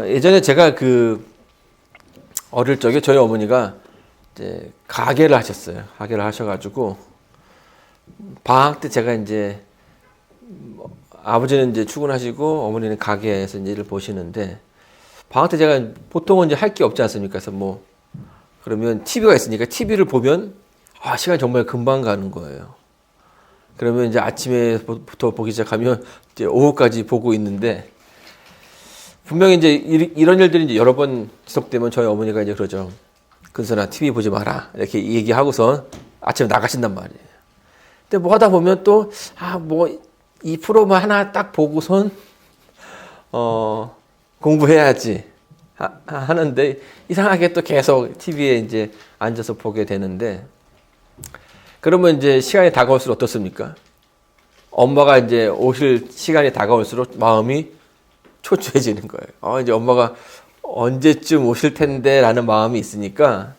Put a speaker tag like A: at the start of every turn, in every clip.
A: 예전에 제가 어릴 적에 저희 어머니가 이제 가게를 하셨어요. 가게를 하셔가지고, 방학 때 제가 이제, 아버지는 이제 출근하시고, 어머니는 가게에서 이제 일을 보시는데, 방학 때 제가 보통은 이제 할 게 없지 않습니까? 그래서 그러면 TV가 있으니까 TV를 보면, 시간이 정말 금방 가는 거예요. 그러면 이제 아침에부터 보기 시작하면 이제 오후까지 보고 있는데, 분명히 이제 이런 일들이 이제 여러 번 지속되면 저희 어머니가 이제 그러죠. 근선아, TV 보지 마라. 이렇게 얘기하고선 아침에 나가신단 말이에요. 근데 뭐 하다 보면 또, 이 프로만 하나 딱 보고선, 공부해야지. 하는데, 이상하게 또 계속 TV에 이제 앉아서 보게 되는데, 그러면 이제 시간이 다가올수록 어떻습니까? 엄마가 이제 오실 시간이 다가올수록 마음이 초조해지는 거예요. 이제 엄마가 언제쯤 오실 텐데 라는 마음이 있으니까.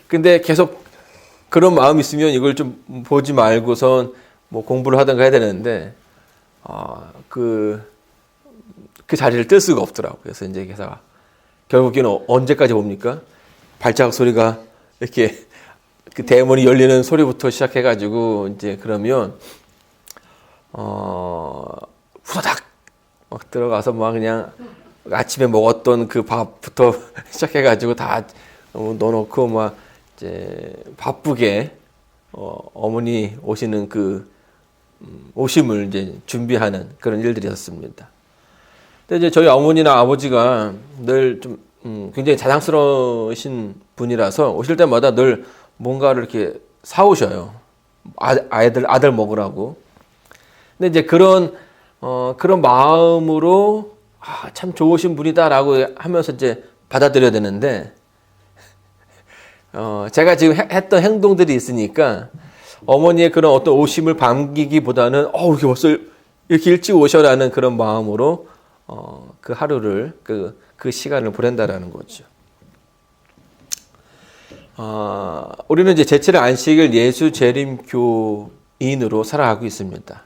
A: 근데 계속 그런 마음이 있으면 이걸 좀 보지 말고선 뭐 공부를 하든가 해야 되는데, 그 자리를 뜰 수가 없더라고요. 그래서 이제 계속 결국에는 언제까지 봅니까? 발자국 소리가 이렇게 그 대문이 열리는 소리부터 시작해가지고 이제 그러면, 후다닥 들어가서 그냥 아침에 먹었던 그 밥부터 시작해가지고 다 넣어놓고 이제 바쁘게 어머니 오시는 오심을 이제 준비하는 그런 일들이 있었습니다. 근데 이제 저희 어머니나 아버지가 늘 좀 굉장히 자랑스러우신 분이라서 오실 때마다 늘 뭔가를 이렇게 사오셔요. 아들 먹으라고. 근데 이제 그런 마음으로, 참 좋으신 분이다라고 하면서 이제 받아들여야 되는데, 제가 지금 했던 행동들이 있으니까, 어머니의 그런 어떤 오심을 반기기보다는, 이렇게 벌써 이렇게 일찍 오셔라는 그런 마음으로, 그 하루를, 그 시간을 보낸다라는 거죠. 우리는 이제 제7의 안식일 예수 재림 교인으로 살아가고 있습니다.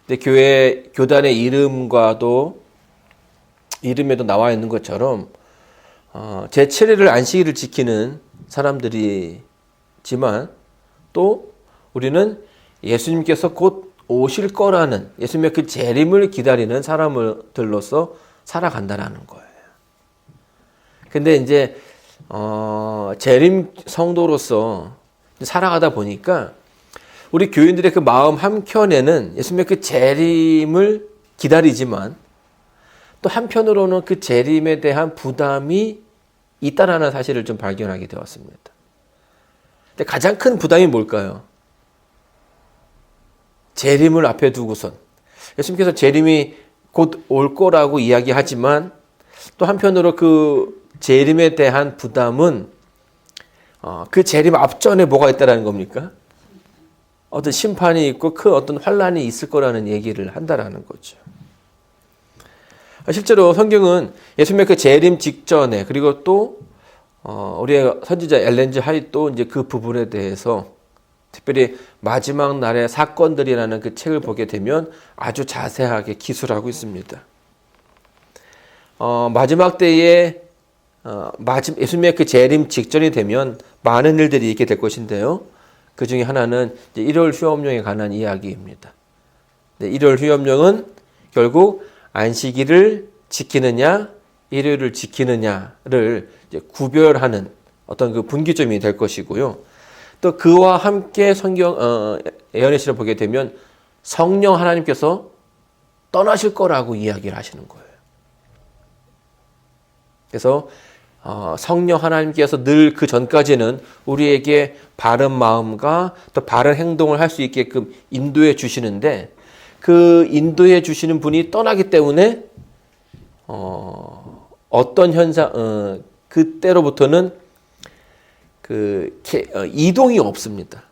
A: 근데 교단의 이름에도 나와 있는 것처럼, 제7일을 안식일을 지키는 사람들이지만, 또 우리는 예수님께서 곧 오실 거라는 예수님의 그 재림을 기다리는 사람들로서 살아간다라는 거예요. 근데 이제, 재림 성도로서 살아가다 보니까, 우리 교인들의 그 마음 한켠에는 예수님의 그 재림을 기다리지만 또 한편으로는 그 재림에 대한 부담이 있다라는 사실을 좀 발견하게 되었습니다. 근데 가장 큰 부담이 뭘까요? 재림을 앞에 두고선 예수님께서 재림이 곧 올 거라고 이야기하지만 또 한편으로 그 재림에 대한 부담은 그 재림 앞전에 뭐가 있다라는 겁니까? 어떤 심판이 있고 그 어떤 환란이 있을 거라는 얘기를 한다라는 거죠. 실제로 성경은 예수님의 그 재림 직전에, 그리고 또 우리의 선지자 엘렌 G 화이트도 이제 그 부분에 대해서 특별히 마지막 날의 사건들이라는 그 책을 보게 되면 아주 자세하게 기술하고 있습니다. 마지막 때에 예수님의 그 재림 직전이 되면 많은 일들이 있게 될 것인데요. 그 중에 하나는 이제 일월 휴업령에 관한 이야기입니다. 일월 휴업령은 결국 안식일을 지키느냐, 일요일을 지키느냐를 이제 구별하는 어떤 그 분기점이 될 것이고요. 또 그와 함께 예언의 시를 보게 되면 성령 하나님께서 떠나실 거라고 이야기를 하시는 거예요. 그래서 성령 하나님께서 늘 그 전까지는 우리에게 바른 마음과 또 바른 행동을 할 수 있게끔 인도해 주시는데, 그 인도해 주시는 분이 떠나기 때문에 어떤 현상, 그때로부터는 이동이 없습니다.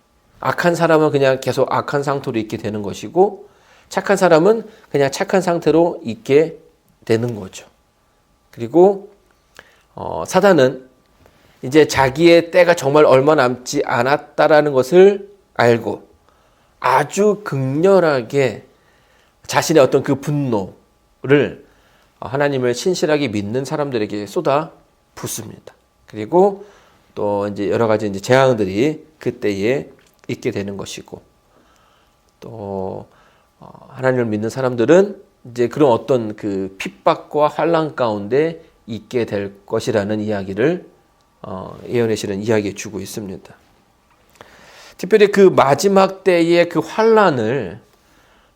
A: 악한 사람은 그냥 계속 악한 상태로 있게 되는 것이고, 착한 사람은 그냥 착한 상태로 있게 되는 거죠. 그리고 사단은 이제 자기의 때가 정말 얼마 남지 않았다라는 것을 알고 아주 극렬하게 자신의 어떤 그 분노를 하나님을 신실하게 믿는 사람들에게 쏟아 붓습니다. 그리고 또 이제 여러 가지 이제 재앙들이 그때에 있게 되는 것이고, 또 하나님을 믿는 사람들은 이제 그런 어떤 그 핍박과 환난 가운데 있게 될 것이라는 이야기를 예언의 시는 이야기해 주고 있습니다. 특별히 그 마지막 때의 그 환난을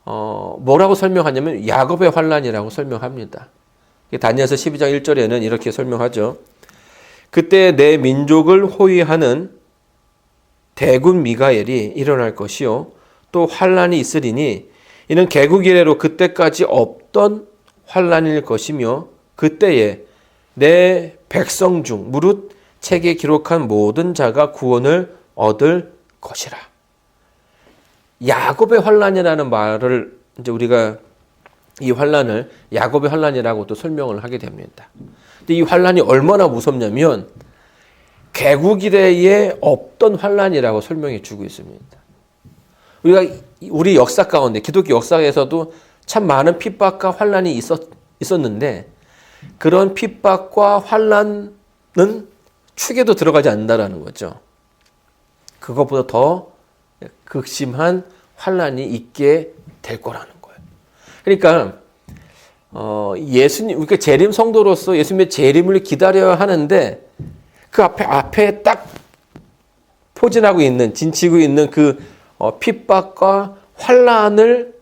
A: 뭐라고 설명하냐면 야곱의 환난이라고 설명합니다. 다니엘서 12장 1절에는 이렇게 설명하죠. 그때 내 민족을 호위하는 대군 미가엘이 일어날 것이요 또 환난이 있으리니 이는 개국 이래로 그때까지 없던 환난일 것이며 그때에 내 백성 중 무릇 책에 기록한 모든 자가 구원을 얻을 것이라. 야곱의 환난이라는 말을 이제 우리가 이 환난을 야곱의 환난이라고 또 설명을 하게 됩니다. 근데 이 환난이 얼마나 무섭냐면 개국 이래에 없던 환난이라고 설명해 주고 있습니다. 우리 역사 가운데 기독교 역사에서도 참 많은 핍박과 환난이 있었는데 그런 핍박과 환난은 축에도 들어가지 않는다라는 거죠. 그것보다 더 극심한 환난이 있게 될 거라는 거예요. 그러니까 예수님, 우리가 재림 성도로서 예수님의 재림을 기다려야 하는데 그 앞에 딱 포진하고 있는, 진치고 있는 그 핍박과 환난을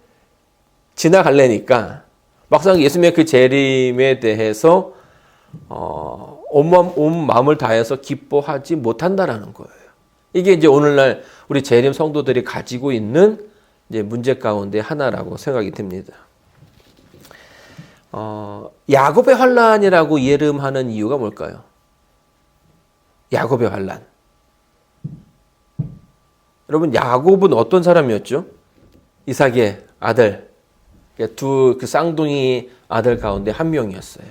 A: 지나가려니까 막상 예수님의 그 재림에 대해서 온 마음을 다해서 기뻐하지 못한다라는 거예요. 이게 이제 오늘날 우리 재림 성도들이 가지고 있는 이제 문제 가운데 하나라고 생각이 듭니다. 야곱의 환난이라고 이름하는 이유가 뭘까요? 야곱의 환난. 여러분, 야곱은 어떤 사람이었죠? 이삭의 아들, 두 그 쌍둥이 아들 가운데 한 명이었어요.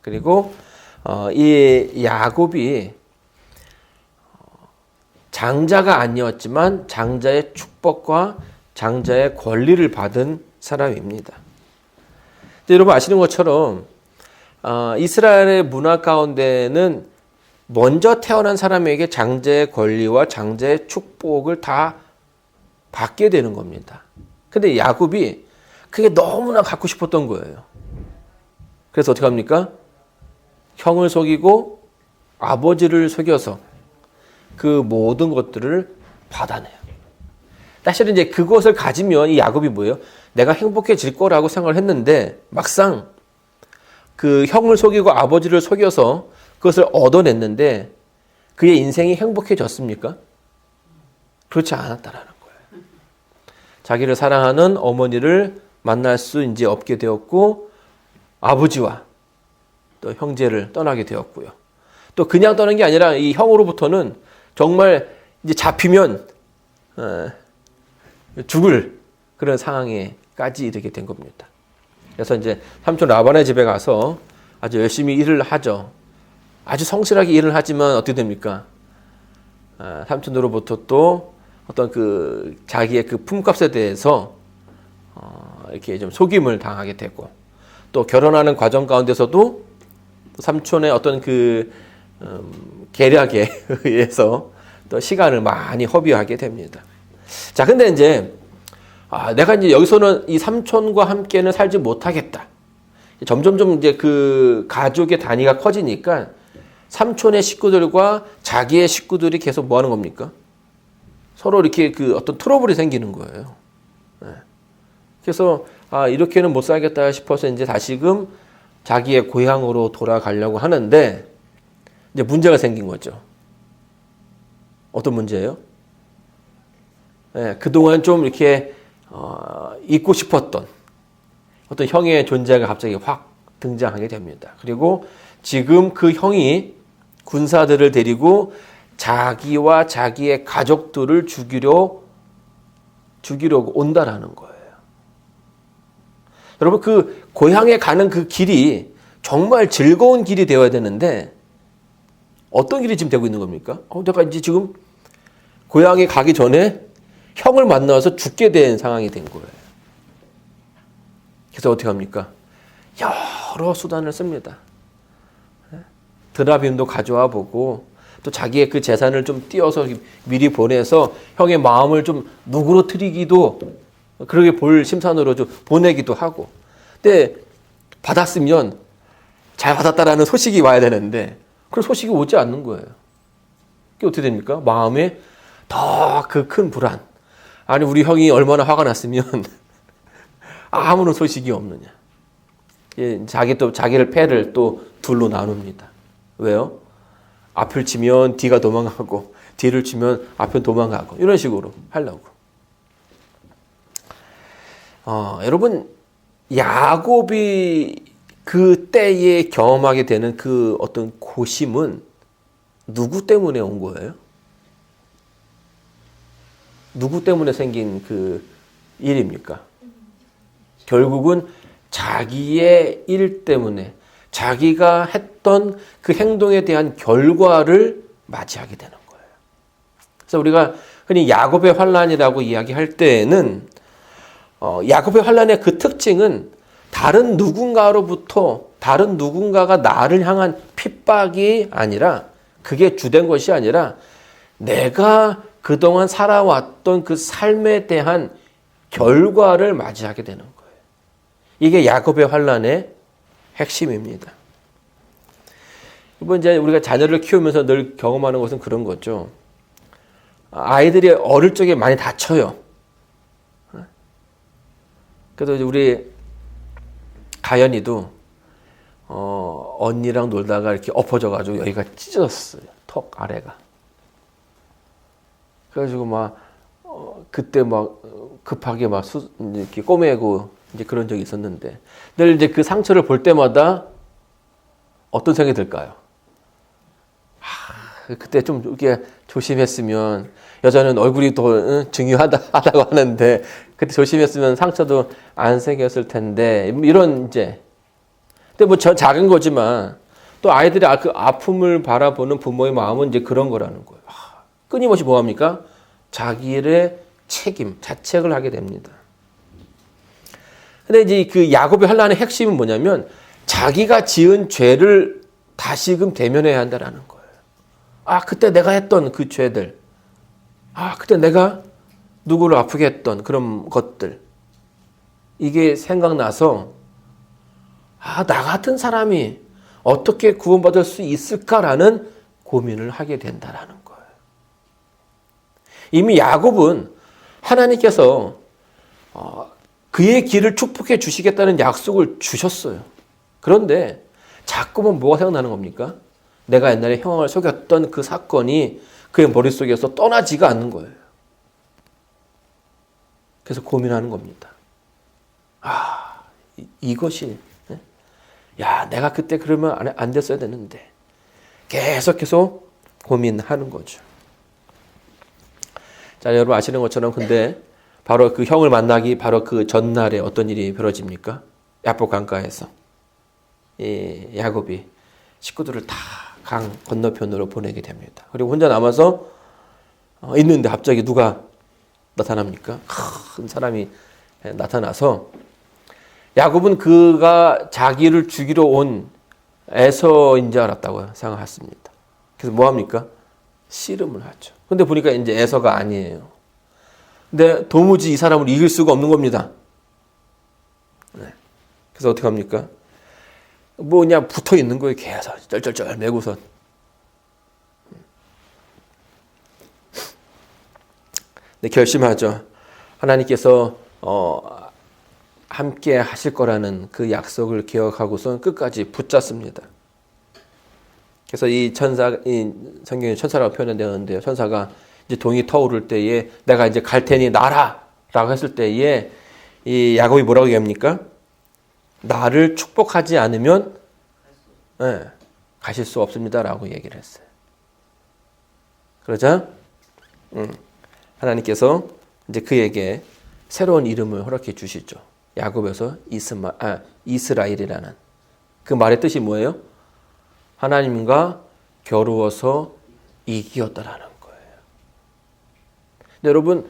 A: 그리고 이 야곱이 장자가 아니었지만 장자의 축복과 장자의 권리를 받은 사람입니다. 여러분 아시는 것처럼 이스라엘의 문화 가운데는 먼저 태어난 사람에게 장자의 권리와 장자의 축복을 다 받게 되는 겁니다. 근데 야곱이 그게 너무나 갖고 싶었던 거예요. 그래서 어떻게 합니까? 형을 속이고 아버지를 속여서 그 모든 것들을 받아내요. 사실은 이제 그것을 가지면 이 야곱이 뭐예요? 내가 행복해질 거라고 생각을 했는데 막상 그 형을 속이고 아버지를 속여서 그것을 얻어냈는데 그의 인생이 행복해졌습니까? 그렇지 않았다라는 거예요. 자기를 사랑하는 어머니를 만날 수 이제 없게 되었고 아버지와 또 형제를 떠나게 되었고요. 또 그냥 떠난 게 아니라 이 형으로부터는 정말 이제 잡히면 죽을 그런 상황에까지 이르게 된 겁니다. 그래서 이제 삼촌 라반의 집에 가서 아주 열심히 일을 하죠. 아주 성실하게 일을 하지만 어떻게 됩니까? 삼촌으로부터 또 어떤 그 자기의 그 품값에 대해서 이렇게 좀 속임을 당하게 되고 또 결혼하는 과정 가운데서도 삼촌의 어떤 그 계략에 의해서 또 시간을 많이 허비하게 됩니다. 자, 근데 이제 내가 이제 여기서는 이 삼촌과 함께는 살지 못하겠다. 점점점 이제 그 가족의 단위가 커지니까 삼촌의 식구들과 자기의 식구들이 계속 뭐 하는 겁니까? 서로 이렇게 그 어떤 트러블이 생기는 거예요. 그래서 이렇게는 못 살겠다 싶어서 이제 다시금 자기의 고향으로 돌아가려고 하는데 이제 문제가 생긴 거죠. 어떤 문제예요? 그동안 좀 이렇게 잊고 싶었던 어떤 형의 존재가 갑자기 확 등장하게 됩니다. 그리고 지금 그 형이 군사들을 데리고 자기와 자기의 가족들을 죽이려고 온다라는 거예요. 여러분, 그 고향에 가는 그 길이 정말 즐거운 길이 되어야 되는데 어떤 길이 지금 되고 있는 겁니까? 내가 이제 지금 고향에 가기 전에 형을 만나서 죽게 된 상황이 된 거예요. 그래서 어떻게 합니까? 여러 수단을 씁니다. 드라빔도 가져와 보고 또 자기의 그 재산을 좀 띄어서 미리 보내서 형의 마음을 좀 누그러뜨리기도 그렇게 볼 심산으로 좀 보내기도 하고. 근데 받았으면 잘 받았다라는 소식이 와야 되는데 그런 소식이 오지 않는 거예요. 그게 어떻게 됩니까? 마음에 더 그 큰 불안. 아니 우리 형이 얼마나 화가 났으면 아무런 소식이 없느냐. 자기를 패를 또 둘로 나눕니다. 왜요? 앞을 치면 뒤가 도망가고 뒤를 치면 앞은 도망가고 이런 식으로 하려고. 여러분 야곱이 그 때에 경험하게 되는 그 어떤 고심은 누구 때문에 온 거예요? 누구 때문에 생긴 그 일입니까? 결국은 자기의 일 때문에 자기가 했던 그 행동에 대한 결과를 맞이하게 되는 거예요. 그래서 우리가 흔히 야곱의 환란이라고 이야기할 때에는 야곱의 환란의 그 특징은 다른 누군가로부터 다른 누군가가 나를 향한 핍박이 아니라 그게 주된 것이 아니라 내가 그동안 살아왔던 그 삶에 대한 결과를 맞이하게 되는 거예요. 이게 야곱의 환란의 핵심입니다. 이번 이제 우리가 자녀를 키우면서 늘 경험하는 것은 그런 거죠. 아이들이 어릴 적에 많이 다쳐요. 그래서 우리 가연이도 언니랑 놀다가 이렇게 엎어져가지고 여기가 찢어졌어요. 턱 아래가. 그래가지고 막 그때 막 급하게 막 이렇게 꼬매고 이제 그런 적이 있었는데 늘 이제 그 상처를 볼 때마다 어떤 생각이 들까요? 그때 좀 이렇게 조심했으면 여자는 얼굴이 더 중요하다고 하는데 그때 조심했으면 상처도 안 생겼을 텐데 이런 이제 근데 뭐 작은 거지만 또 아이들이 그 아픔을 바라보는 부모의 마음은 이제 그런 거라는 거예요. 끊임없이 뭐 합니까? 자기의 책임, 자책을 하게 됩니다. 근데 이제 그 야곱의 환란의 핵심은 뭐냐면 자기가 지은 죄를 다시금 대면해야 한다라는 거예요. 그때 내가 했던 그 죄들. 그때 내가 누구를 아프게 했던 그런 것들. 이게 생각나서 나 같은 사람이 어떻게 구원받을 수 있을까라는 고민을 하게 된다라는 거예요. 이미 야곱은 하나님께서 그의 길을 축복해 주시겠다는 약속을 주셨어요. 그런데 자꾸만 뭐가 생각나는 겁니까? 내가 옛날에 형을 속였던 그 사건이 그의 머릿속에서 떠나지가 않는 거예요. 그래서 고민하는 겁니다. 이것이 내가 그때 그러면 안 됐어야 되는데 계속해서 고민하는 거죠. 자, 여러분 아시는 것처럼 근데 바로 그 형을 만나기 바로 그 전날에 어떤 일이 벌어집니까? 야복 강가에서 야곱이 식구들을 다 강 건너편으로 보내게 됩니다. 그리고 혼자 남아서 있는데 갑자기 누가 나타납니까? 큰 사람이 나타나서 야곱은 그가 자기를 죽이러 온 에서인 줄 알았다고 생각했습니다. 그래서 뭐 합니까? 씨름을 하죠. 근데 보니까 이제 에서가 아니에요. 근데 도무지 이 사람을 이길 수가 없는 겁니다. 그래서 어떻게 합니까? 그냥 붙어 있는 거예요. 계속 쩔쩔쩔 매고선. 네, 결심하죠. 하나님께서 함께 하실 거라는 그 약속을 기억하고선 끝까지 붙잡습니다. 그래서 이 성경에 천사라고 표현되었는데요. 천사가 이제 동이 터오를 때에 내가 이제 갈 테니 나라라고 했을 때에 이 야곱이 뭐라고 얘기합니까? 나를 축복하지 않으면 가실 수 없습니다라고 얘기를 했어요. 그러자 하나님께서 이제 그에게 새로운 이름을 허락해 주시죠. 야곱에서 이스라엘이라는 그 말의 뜻이 뭐예요? 하나님과 겨루어서 이기었다라는 거예요. 근데 여러분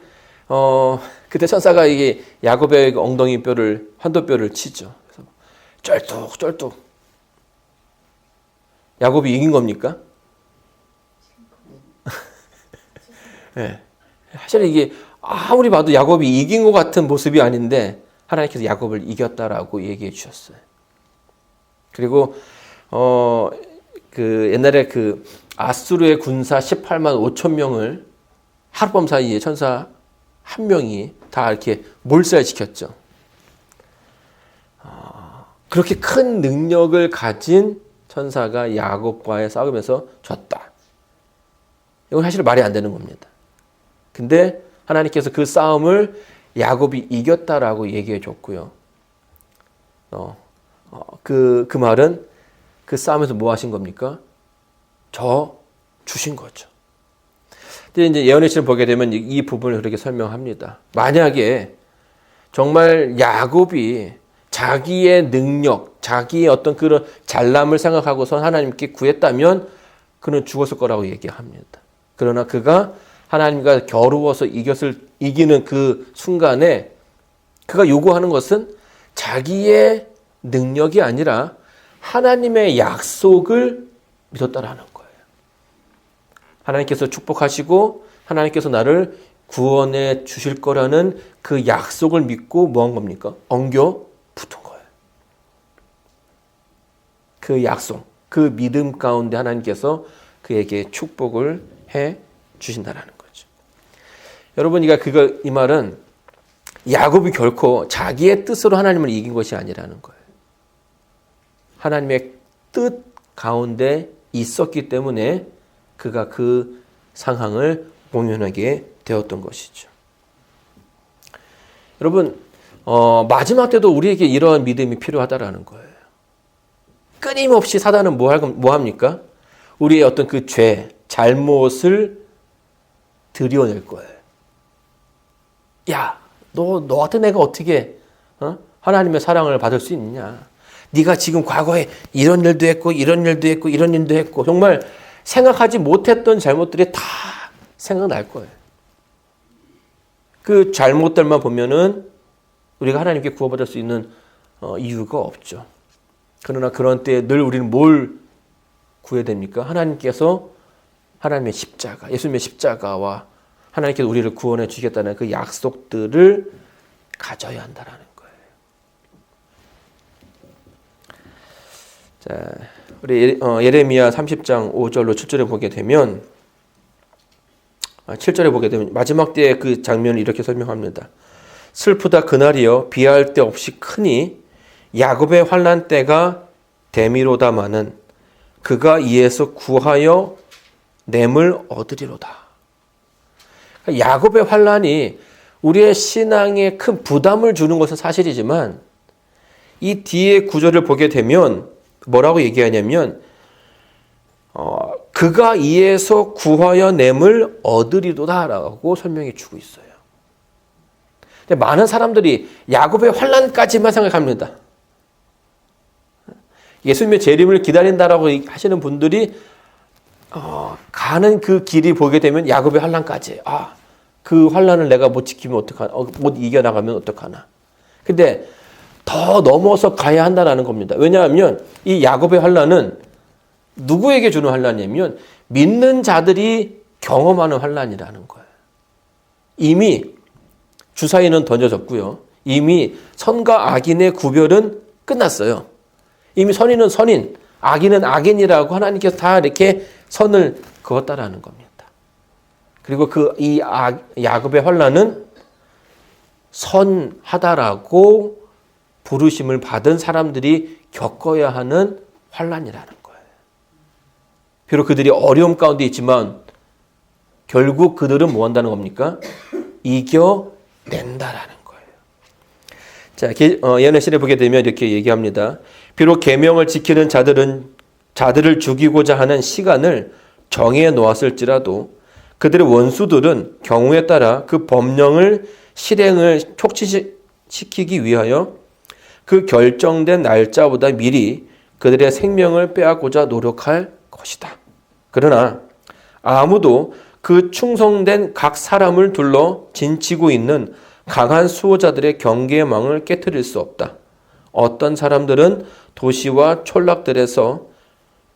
A: 그때 천사가 이게 야곱의 엉덩이 뼈를 환도뼈를 치죠. 그래서 쩔뚝쩔뚝. 야곱이 이긴 겁니까? 네. 사실 이게 아무리 봐도 야곱이 이긴 것 같은 모습이 아닌데 하나님께서 야곱을 이겼다라고 얘기해 주셨어요. 그리고 그 옛날에 그 아수르의 군사 18만 5천 명을 하룻밤 사이에 천사 한 명이 다 이렇게 몰살시켰죠. 그렇게 큰 능력을 가진 천사가 야곱과의 싸움에서 졌다. 이건 사실 말이 안 되는 겁니다. 근데 하나님께서 그 싸움을 야곱이 이겼다라고 얘기해 줬고요. 그 말은 그 싸움에서 뭐 하신 겁니까? 주신 거죠. 근데 이제 예언의 시를 보게 되면 이 부분을 그렇게 설명합니다. 만약에 정말 야곱이 자기의 능력, 자기의 어떤 그런 잘남을 생각하고서 하나님께 구했다면 그는 죽었을 거라고 얘기합니다. 그러나 그가 하나님과 겨루어서 이기는 그 순간에 그가 요구하는 것은 자기의 능력이 아니라 하나님의 약속을 믿었다라는 거예요. 하나님께서 축복하시고 하나님께서 나를 구원해 주실 거라는 그 약속을 믿고 뭐 한 겁니까? 엉겨 붙은 거예요. 그 약속, 그 믿음 가운데 하나님께서 그에게 축복을 해 주신다라는 거죠. 여러분, 이 말은 야곱이 결코 자기의 뜻으로 하나님을 이긴 것이 아니라는 거예요. 하나님의 뜻 가운데 있었기 때문에 그가 그 상황을 공연하게 되었던 것이죠. 여러분, 마지막 때도 우리에게 이러한 믿음이 필요하다라는 거예요. 끊임없이 사단은 뭐 합니까? 우리의 어떤 그 죄, 잘못을 들여낼 거예요. 야, 너 같은 애가 어떻게 하나님의 사랑을 받을 수 있느냐? 네가 지금 과거에 이런 일도 했고 이런 일도 했고 이런 일도 했고 정말 생각하지 못했던 잘못들이 다 생각날 거예요. 그 잘못들만 보면은 우리가 하나님께 구원받을 수 있는 이유가 없죠. 그러나 그런 때에 늘 우리는 뭘 구해야 됩니까? 하나님께서 하나님의 십자가, 예수님의 십자가와 하나님께서 우리를 구원해 주시겠다는 그 약속들을 가져야 한다라는 거예요. 자, 우리 예레미야 30장 5절로 7절에 보게 되면 7절에 보게 되면 마지막 때의 그 장면을 이렇게 설명합니다. 슬프다 그날이여 비할 데 없이 크니 야곱의 환난 때가 되미로다마는 그가 이에서 구하여 냄을 얻으리로다. 야곱의 환난이 우리의 신앙에 큰 부담을 주는 것은 사실이지만 이 뒤에 구절을 보게 되면 뭐라고 얘기하냐면 그가 이에서 구하여 냄을 얻으리로다라고 설명해 주고 있어요. 근데 많은 사람들이 야곱의 환난까지만 생각합니다. 예수님의 재림을 기다린다라고 하시는 분들이 가는 그 길이 보게 되면 야곱의 환난까지. 그 환난을 내가 못 지키면 어떡하나, 못 이겨나가면 어떡하나. 근데 더 넘어서 가야 한다는 겁니다. 왜냐하면 이 야곱의 환난은 누구에게 주는 환난이냐면 믿는 자들이 경험하는 환난이라는 거예요. 이미 주사위는 던져졌고요. 이미 선과 악인의 구별은 끝났어요. 이미 선인은 선인, 악인은 악인이라고 하나님께서 다 이렇게 선을 그었다라는 겁니다. 그리고 이 야곱의 환난은 선하다라고 부르심을 받은 사람들이 겪어야 하는 환난이라는 거예요. 비록 그들이 어려움 가운데 있지만 결국 그들은 뭐 한다는 겁니까? 이겨낸다라는 거예요. 자, 예언의 시를 보게 되면 이렇게 얘기합니다. 비록 계명을 지키는 자들을 죽이고자 하는 시간을 정해 놓았을지라도 그들의 원수들은 경우에 따라 그 법령을 실행을 촉진시키기 위하여 그 결정된 날짜보다 미리 그들의 생명을 빼앗고자 노력할 것이다. 그러나 아무도 그 충성된 각 사람을 둘러 진치고 있는 강한 수호자들의 경계의 망을 깨트릴 수 없다. 어떤 사람들은 도시와 촌락들에서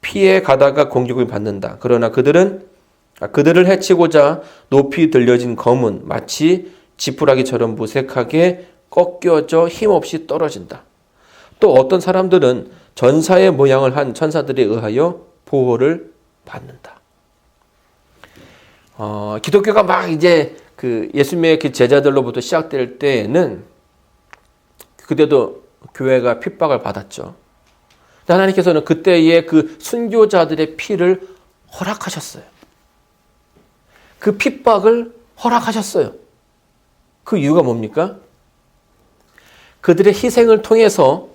A: 피해 가다가 공격을 받는다. 그러나 그들을 해치고자 높이 들려진 검은 마치 지푸라기처럼 무색하게 꺾여져 힘없이 떨어진다. 또 어떤 사람들은 전사의 모양을 한 천사들에 의하여 보호를 받는다. 기독교가 막 이제 그 예수님의 그 제자들로부터 시작될 때에는 그때도 교회가 핍박을 받았죠. 하나님께서는 그때의 그 순교자들의 피를 허락하셨어요. 그 핍박을 허락하셨어요. 그 이유가 뭡니까? 그들의 희생을 통해서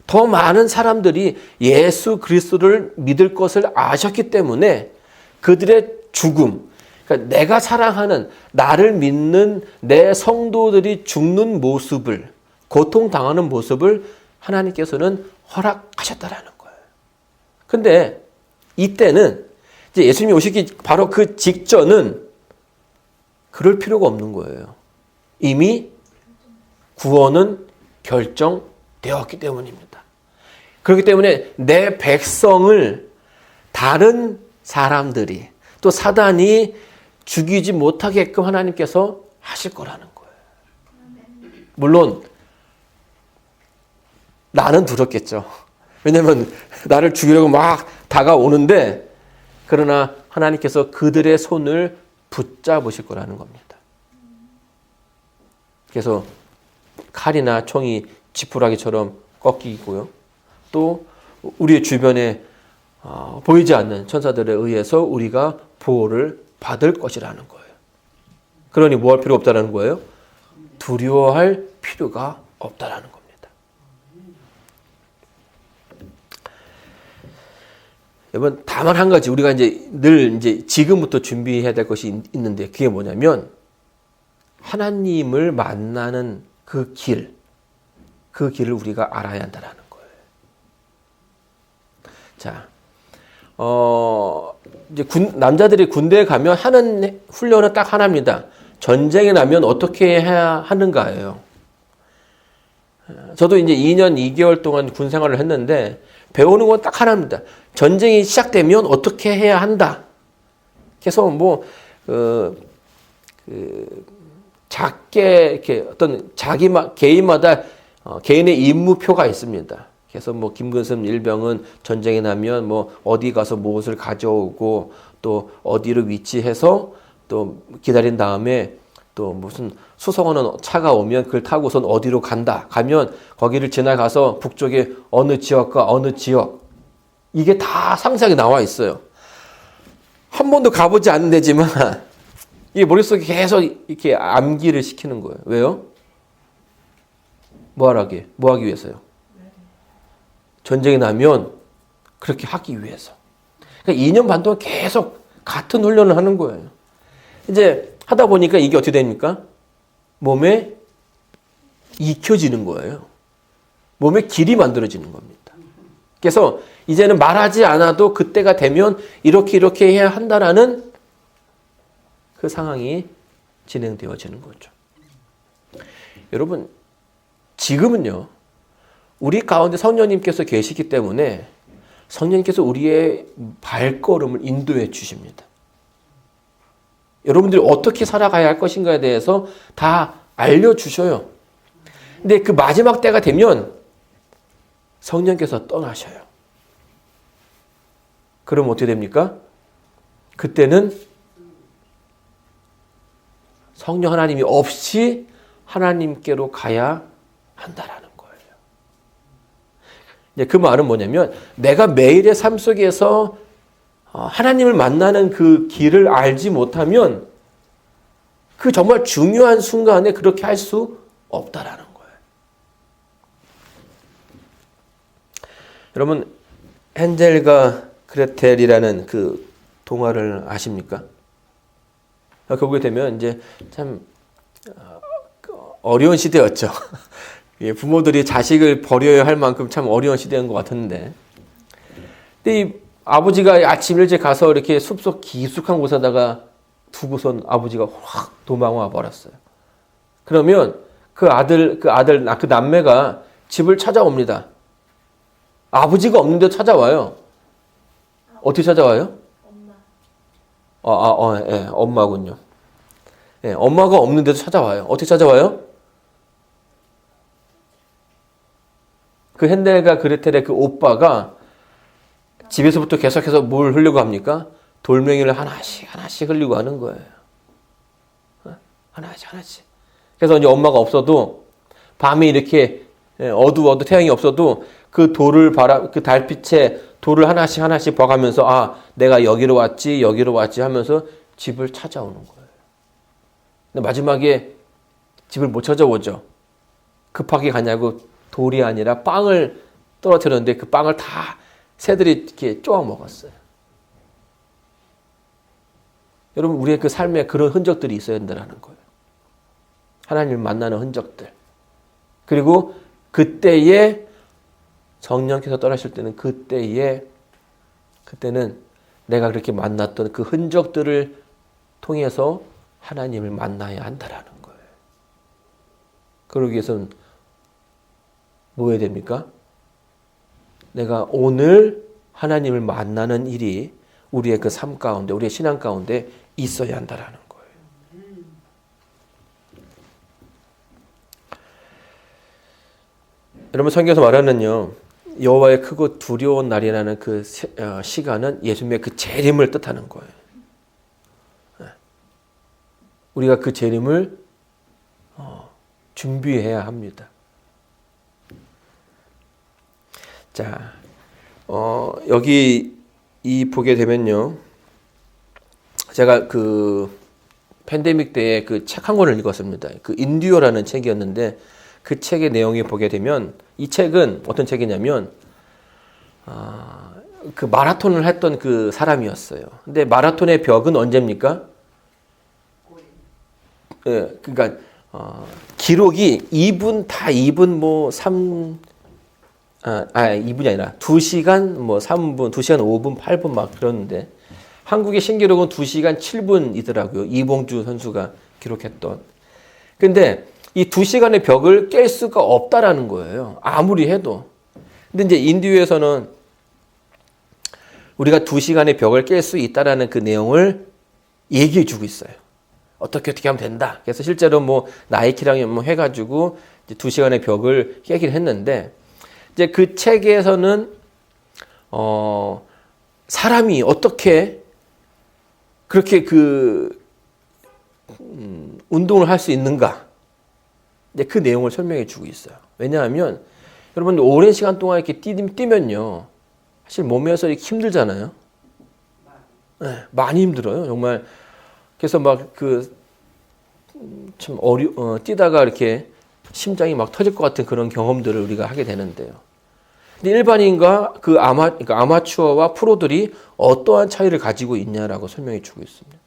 A: 더 많은 사람들이 예수 그리스도를 믿을 것을 아셨기 때문에 그들의 죽음, 그러니까 내가 사랑하는 나를 믿는 내 성도들이 죽는 모습을, 고통당하는 모습을 하나님께서는 허락하셨다라는 거예요. 근데 이때는 이제 예수님이 오시기 바로 그 직전은 그럴 필요가 없는 거예요. 이미 구원은 결정되었기 때문입니다. 그렇기 때문에 내 백성을 다른 사람들이 또 사단이 죽이지 못하게끔 하나님께서 하실 거라는 거예요. 물론 나는 두렵겠죠. 왜냐하면 나를 죽이려고 막 다가오는데 그러나 하나님께서 그들의 손을 붙잡으실 거라는 겁니다. 그래서 칼이나 총이 지푸라기처럼 꺾이고요. 또 우리의 주변에 보이지 않는 천사들에 의해서 우리가 보호를 받을 것이라는 거예요. 그러니 뭐 할 필요 없다는 거예요? 두려워할 필요가 없다는 겁니다. 여러분, 다만 한 가지 우리가 늘 지금부터 준비해야 될 것이 있는데 그게 뭐냐면 하나님을 만나는 그 길을 우리가 알아야 한다는 거예요. 자, 이제 남자들이 군대에 가면 하는 훈련은 딱 하나입니다. 전쟁이 나면 어떻게 해야 하는가예요. 저도 이제 2년 2개월 동안 군 생활을 했는데 배우는 건 딱 하나입니다. 전쟁이 시작되면 어떻게 해야 한다. 그래서 작게 이렇게 어떤 개인마다 개인의 임무표가 있습니다. 그래서 김근섭 일병은 전쟁이 나면 어디 가서 무엇을 가져오고 또 어디로 위치해서 또 기다린 다음에 또 무슨 수송하는 차가 오면 그걸 타고선 어디로 간다. 가면 거기를 지나가서 북쪽에 어느 지역과 어느 지역. 이게 다 상세하게 나와 있어요. 한 번도 가보지 않은 데지만 이게 머릿속에 계속 이렇게 암기를 시키는 거예요. 왜요? 뭐 하기 위해서요? 전쟁이 나면 그렇게 하기 위해서. 그러니까 2년 반 동안 계속 같은 훈련을 하는 거예요. 이제 하다 보니까 이게 어떻게 됩니까? 몸에 익혀지는 거예요. 몸에 길이 만들어지는 겁니다. 그래서 이제는 말하지 않아도 그때가 되면 이렇게 해야 한다라는 그 상황이 진행되어지는 거죠. 여러분, 지금은요, 우리 가운데 성령님께서 계시기 때문에 성령님께서 우리의 발걸음을 인도해 주십니다. 여러분들이 어떻게 살아가야 할 것인가에 대해서 다 알려주셔요. 근데 그 마지막 때가 되면 성령께서 떠나셔요. 그럼 어떻게 됩니까? 그때는 성령 하나님이 없이 하나님께로 가야 한다라는 거예요. 그 말은 뭐냐면 내가 매일의 삶 속에서 하나님을 만나는 그 길을 알지 못하면 그 정말 중요한 순간에 그렇게 할 수 없다라는 거예요. 여러분, 헨젤과 그레텔이라는 그 동화를 아십니까? 거기에 되면 이제 참 어려운 시대였죠. 부모들이 자식을 버려야 할 만큼 참 어려운 시대인 것 같은데. 근데 이 아버지가 아침 일찍 가서 이렇게 숲속 깊숙한 곳에다가 두고선 아버지가 확 도망와 버렸어요. 그러면 그 남매가 집을 찾아옵니다. 아버지가 없는데 찾아와요. 어떻게 찾아와요? 예, 엄마군요. 예, 엄마가 없는데도 찾아와요. 어떻게 찾아와요? 그 헨델과 그레텔의 그 오빠가 집에서부터 계속해서 뭘 흘리고 합니까? 돌멩이를 하나씩 흘리고 하는 거예요. 하나씩. 그래서 이제 엄마가 없어도 밤이 이렇게 어두워도 태양이 없어도 그 그 달빛에 돌을 하나씩 봐가면서 아, 내가 여기로 왔지 하면서 집을 찾아오는 거예요. 근데 마지막에 집을 못 찾아오죠. 급하게 가냐고 돌이 아니라 빵을 떨어뜨렸는데 그 빵을 다 새들이 이렇게 쪼아 먹었어요. 여러분, 우리의 그 삶에 그런 흔적들이 있어야 된다는 거예요. 하나님을 만나는 흔적들. 그리고 그때에 성령께서 떠나실 때는 그때는 내가 그렇게 만났던 그 흔적들을 통해서 하나님을 만나야 한다라는 거예요. 그러기 위해서는 뭐 해야 됩니까? 내가 오늘 하나님을 만나는 일이 우리의 그 삶 가운데, 우리의 신앙 가운데 있어야 한다라는 거예요. 여러분, 성경에서 말하는요, 여호와의 크고 두려운 날이라는 그 시간은 예수님의 그 재림을 뜻하는 거예요. 우리가 그 재림을 준비해야 합니다. 자, 여기 보게 되면요, 제가 그 팬데믹 때에 그 책 한 권을 읽었습니다. 그 인듀어라는 책이었는데 그 책의 내용이 보게 되면 이 책은 어떤 책이냐면 그 마라톤을 했던 그 사람이었어요. 근데 마라톤의 벽은 언제입니까? 예, 그러니까 기록이 2분 뭐 2분이 아니라 2시간 뭐 3분, 2시간 5분, 8분 막 그러는데 한국의 신기록은 2시간 7분이더라고요. 이봉주 선수가 기록했던. 근데 이 2시간의 벽을 깰 수가 없다라는 거예요. 아무리 해도. 근데 이제 인디유에서는 우리가 2시간의 벽을 깰 수 있다라는 그 내용을 얘기해 주고 있어요. 어떻게 하면 된다. 그래서 실제로 뭐 나이키랑 뭐 해가지고 이제 2시간의 벽을 깨기를 했는데 이제 그 책에서는 사람이 어떻게 그렇게 운동을 할 수 있는가? 이제 그 내용을 설명해 주고 있어요. 왜냐하면 여러분 오랜 시간 동안 이렇게 뛰면요, 사실 몸에서 이렇게 힘들잖아요. 네, 많이 힘들어요, 정말. 그래서 막 참 뛰다가 이렇게 심장이 막 터질 것 같은 그런 경험들을 우리가 하게 되는데요. 근데 일반인과 그러니까 아마추어와 프로들이 어떠한 차이를 가지고 있냐라고 설명해 주고 있습니다.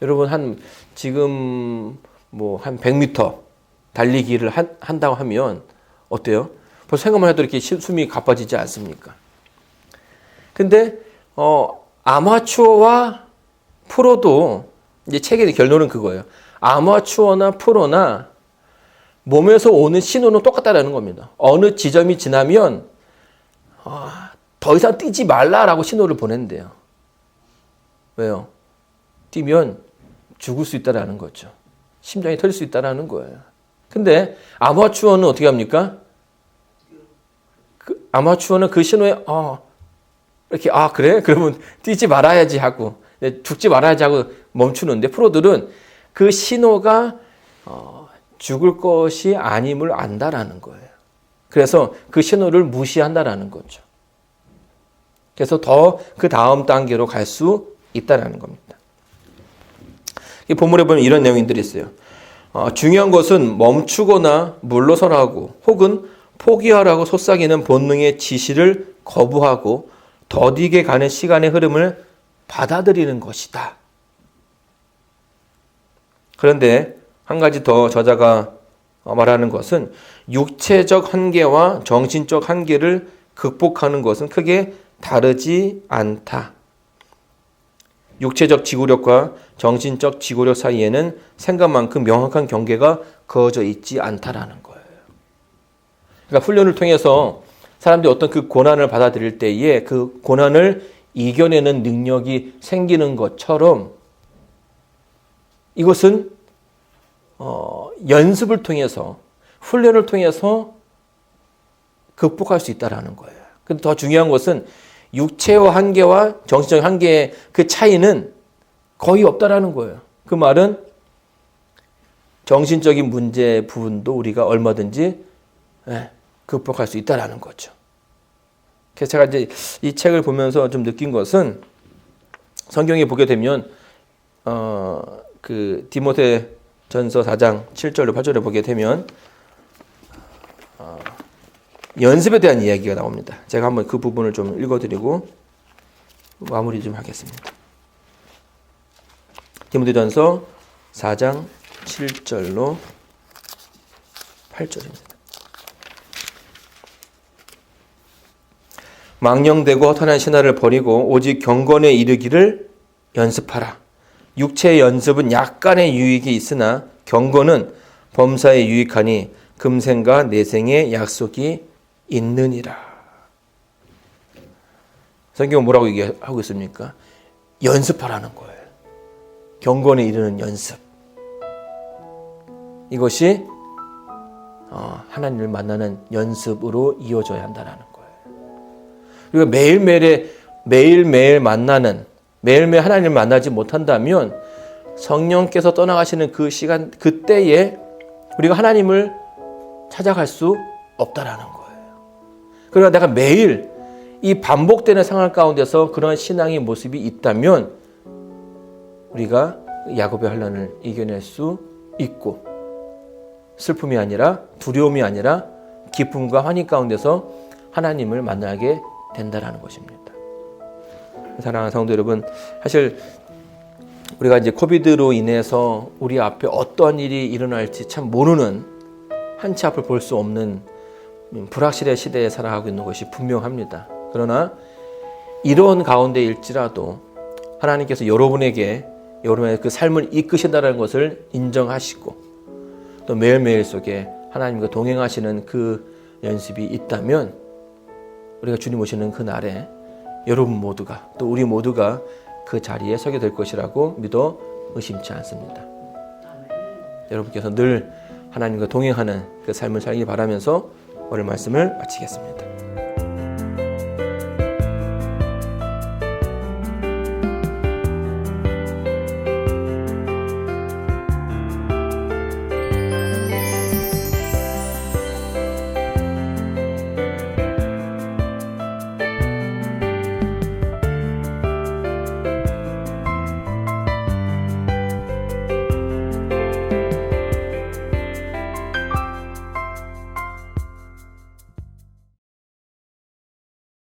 A: 여러분 지금 뭐 한 100m 달리기를 한다고 하면 어때요? 벌써 생각만 해도 이렇게 숨이 가빠지지 않습니까? 근데 아마추어와 프로도 이제 책의 결론은 그거예요. 아마추어나 프로나 몸에서 오는 신호는 똑같다라는 겁니다. 어느 지점이 지나면 더 이상 뛰지 말라라고 신호를 보낸대요. 왜요? 뛰면 죽을 수 있다라는 거죠. 심장이 터질 수 있다라는 거예요. 근데 아마추어는 어떻게 합니까? 아마추어는 그 신호에 이렇게 그래? 그러면 뛰지 말아야지 하고 죽지 말아야지 하고 멈추는데 프로들은 그 신호가 죽을 것이 아님을 안다라는 거예요. 그래서 그 신호를 무시한다라는 거죠. 그래서 더 그 다음 단계로 갈 수 있다라는 겁니다. 이 본문에 보면 이런 내용들이 있어요. 중요한 것은 멈추거나 물러서라고 혹은 포기하라고 속삭이는 본능의 지시를 거부하고 더디게 가는 시간의 흐름을 받아들이는 것이다. 그런데 한 가지 더 저자가 말하는 것은 육체적 한계와 정신적 한계를 극복하는 것은 크게 다르지 않다. 육체적 지구력과 정신적 지구력 사이에는 생각만큼 명확한 경계가 그어져 있지 않다라는 거예요. 그러니까 훈련을 통해서 사람들이 어떤 그 고난을 받아들일 때에 그 고난을 이겨내는 능력이 생기는 것처럼 이것은 연습을 통해서 훈련을 통해서 극복할 수 있다는 거예요. 근데 더 중요한 것은 육체의 한계와 정신적 한계의 그 차이는 거의 없다라는 거예요. 그 말은 정신적인 문제 부분도 우리가 얼마든지 극복할 수 있다라는 거죠. 그래서 제가 이제 이 책을 보면서 좀 느낀 것은 성경에 보게 되면 그 디모데전서 4장 7절로 8절에 보게 되면 연습에 대한 이야기가 나옵니다. 제가 한번 그 부분을 좀 읽어드리고 마무리 좀 하겠습니다. 디모데전서 4장 7절로 8절입니다. 망령되고 허탄한 신화를 버리고 오직 경건에 이르기를 연습하라. 육체의 연습은 약간의 유익이 있으나 경건은 범사에 유익하니 금생과 내생의 약속이 있느니라. 성경은 뭐라고 얘기하고 있습니까? 연습하라는 거예요. 경건에 이르는 연습. 이것이 하나님을 만나는 연습으로 이어져야 한다는 거예요. 그리고 매일매일 만나는, 매일매일 하나님을 만나지 못한다면 성령께서 떠나가시는 그 시간, 그때에 우리가 하나님을 찾아갈 수 없다라는 거예요. 그러나 내가 매일 이 반복되는 상황 가운데서 그런 신앙의 모습이 있다면 우리가 야곱의 환난을 이겨낼 수 있고 슬픔이 아니라 두려움이 아니라 기쁨과 환희 가운데서 하나님을 만나게 된다라는 것입니다. 사랑하는 성도 여러분, 사실 우리가 이제 코비드로 인해서 우리 앞에 어떤 일이 일어날지 참 모르는, 한치 앞을 볼 수 없는 불확실의 시대에 살아가고 있는 것이 분명합니다. 그러나 이런 가운데일지라도 하나님께서 여러분의 그 삶을 이끄신다는 것을 인정하시고 또 매일매일 속에 하나님과 동행하시는 그 연습이 있다면 우리가 주님 오시는 그 날에 여러분 모두가 또 우리 모두가 그 자리에 서게 될 것이라고 믿어 의심치 않습니다. 여러분께서 늘 하나님과 동행하는 그 삶을 살기 바라면서 오늘 말씀을 마치겠습니다.